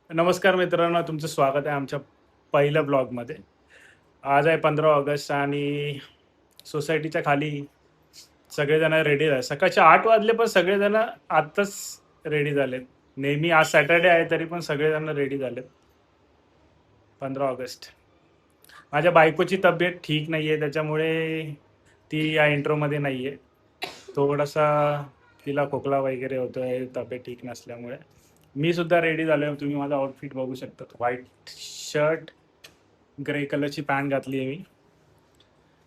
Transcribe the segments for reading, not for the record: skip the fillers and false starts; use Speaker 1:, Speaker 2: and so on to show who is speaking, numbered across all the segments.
Speaker 1: नमस्कार मित्रांनो, तुमचं स्वागत आहे आमच्या पहिल्या ब्लॉगमध्ये. आज आहे 15 ऑगस्ट आणि सोसायटीच्या खाली सगळेजण रेडी झाले. सकाळचे 8 वाजले पण सगळेजण आत्ताच रेडी झालेत. नेहमी आज सॅटर्डे आहे तरी पण सगळेजण रेडी झालेत. 15 ऑगस्ट. माझ्या बायकोची तब्येत ठीक नाही आहे, त्याच्यामुळे ती या इंट्रोमध्ये नाही आहे. थोडासा तिला खोकला वगैरे होतोय तब्येत ठीक नसल्यामुळे. मी सुद्धा रेडी झालोय. तुम्ही माझा आउटफिट बघू शकता. व्हाईट शर्ट, ग्रे कलरची पॅन्ट घातली आहे मी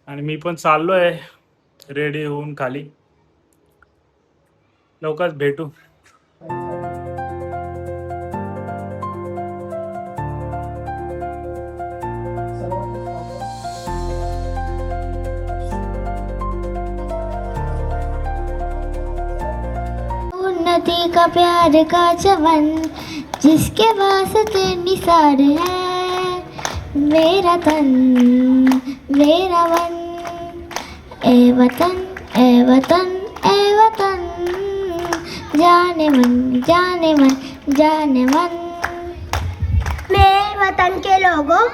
Speaker 1: आणि मी पण चाललोय रेडी होऊन खाली. लवकरच भेटू.
Speaker 2: उन्नति का प्यार का चमन जिसके वास्ते निसार है मेरा तन मेरा मन ए वतन ए वतन ए वतन जाने मन जाने मन जाने मन। मेरे वतन के लोगों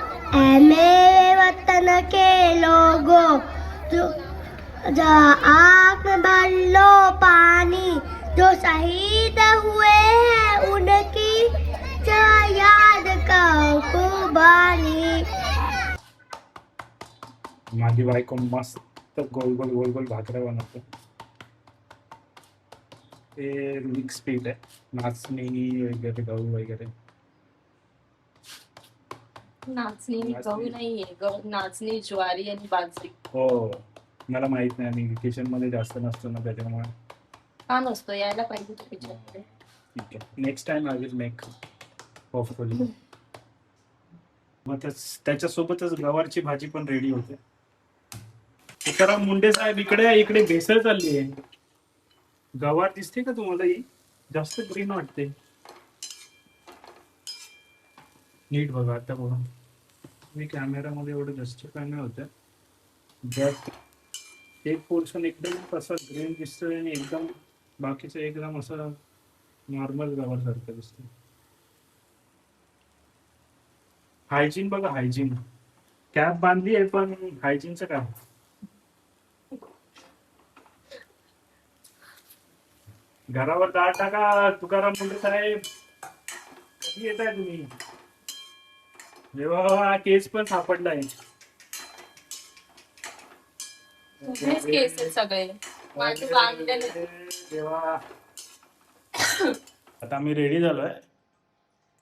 Speaker 2: ऐ मेरे वतन के लोगों जो जा आँख में भर लो पानी जो शहीद हुए हैं उनकी जरा याद करो कुर्बानी।
Speaker 1: माझी बायको मस्त गोल गोल गोल गोल भाकऱ्या बनवते. ते मिक्स पीठ आहे, नाचणी वगैरे गहू वगैरे.
Speaker 3: नाचणी
Speaker 1: नाचणी.
Speaker 3: गहू नाहीये, नाचणी ज्वारी आणि बाजरी.
Speaker 1: हो, मला माहित नाही. मी किचन मध्ये जास्त नसतो ना, त्याच्यामुळे.
Speaker 3: का नसतो? यायला पाहिजे किचनमध्ये.
Speaker 1: ठीक आहे, next time I will make hopefully. मग त्याच्यासोबतच गवारची भाजी पण रेडी होते. तुकाराम मुंडे साहेब इकडे भेसळ चालली आहे. गवार दिसते का तुम्हाला? ही जास्त ग्रीन वाटते. नीट बघा, आता बघा. मी कॅमेरामध्ये एवढं जास्त काय नाही होतं, बट एक पोर्शन एकदम असा ग्रीन दिसतोय आणि एकदम बाकीचं एकदम असं नॉर्मल गवार सारखं दिसतं. हायजीन बघा, हायजीन. कॅप बांधली आहे पण हायजीनचं काय? घरावर दाळ टाका. तुकाराम मुंडे साहेब, कधी येत आहे तुम्ही? जेव्हा केस पण सापडलाय.
Speaker 3: तुझेच केस आहेत सगळे. माझे बांधलेले.
Speaker 1: तेव्हा आता आम्ही रेडी झालोय.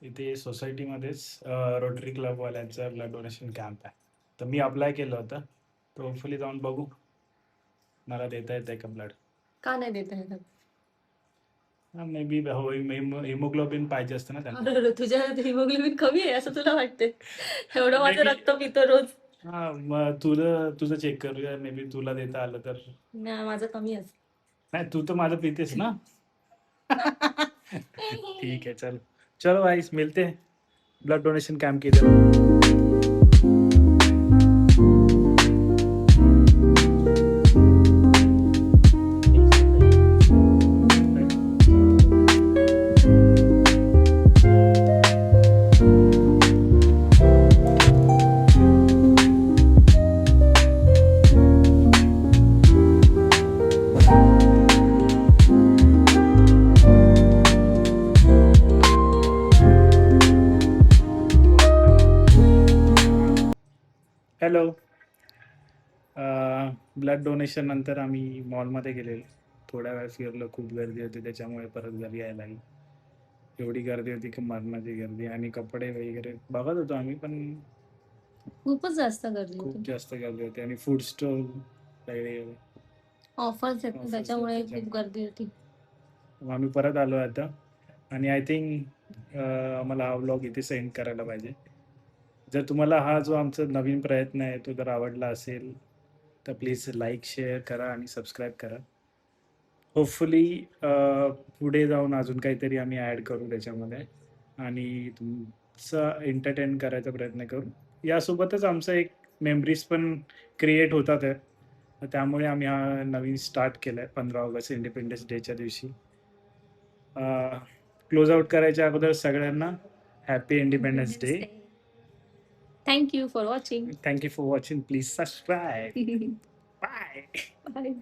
Speaker 1: इथे सोसायटीमध्येच रोटरी क्लब वाल्यांचा ब्लड डोनेशन कॅम्प आहे, तर मी अप्लाय केलं होतं. तर होपफुली जाऊन बघू मला देता येत आहे का ब्लड.
Speaker 3: का नाही देत आहे?
Speaker 1: मे बी हिमोग्लोबिन पाहिजे असतं ना त्यांना.
Speaker 3: अरे, तुझ्या हिमोग्लोबिन कमी आहे असं तुला वाटते? एवढं माझं रक्त पितो रोज.
Speaker 1: हा, मग तुझं चेक करूया. मे बी तुला देता आलं तर.
Speaker 3: नाही, माझं कमी आहे.
Speaker 1: नाही, तू तर माझं पितेस ना. ठीक है, चलो गाइस, मिलते हैं ब्लड डोनेशन कैंप की तरफ. हॅलो. ब्लड डोनेशन नंतर आम्ही मॉलमध्ये गेलेलो. थोड्या वेळ फिरलो. खूप गर्दी होती, त्याच्यामुळे परत घरी यायला लागली. एवढी गर्दी होती की मरणाची गर्दी. आणि कपडे वगैरे बघत होतो आम्ही, पण
Speaker 3: खूपच जास्त गर्दी
Speaker 1: खूप
Speaker 3: होती.
Speaker 1: जास्त गर्दी होती. आणि फूड स्टॉल वगैरे
Speaker 3: ऑफर्स आहेत
Speaker 1: Offers
Speaker 3: त्याच्यामुळे
Speaker 1: आहेत
Speaker 3: खूप गर्दी होती.
Speaker 1: मग आम्ही परत आलो आता. आणि आय थिंक आम्हाला हा व्लॉग इथे सेंड करायला पाहिजे. जर तुम्हाला हा जो आमचा नवीन प्रयत्न आहे तो जर आवडला असेल तर प्लीज लाईक, शेअर करा आणि सबस्क्राईब करा. होपफुली पुढे जाऊन अजून काहीतरी आम्ही ॲड करू त्याच्यामध्ये आणि तुमचा एंटरटेन करायचा प्रयत्न करू. यासोबतच आमचा एक मेमरीज पण क्रिएट होतात आहे. तर त्यामुळे आम्ही हा नवीन स्टार्ट केला आहे 15 ऑगस्ट इंडिपेंडन्स डेच्या दिवशी. क्लोज आउट करायच्या अगोदर सगळ्यांना happy independence day.
Speaker 3: Thank you for watching.
Speaker 1: Thank you for watching. Please subscribe. Bye.
Speaker 3: Bye.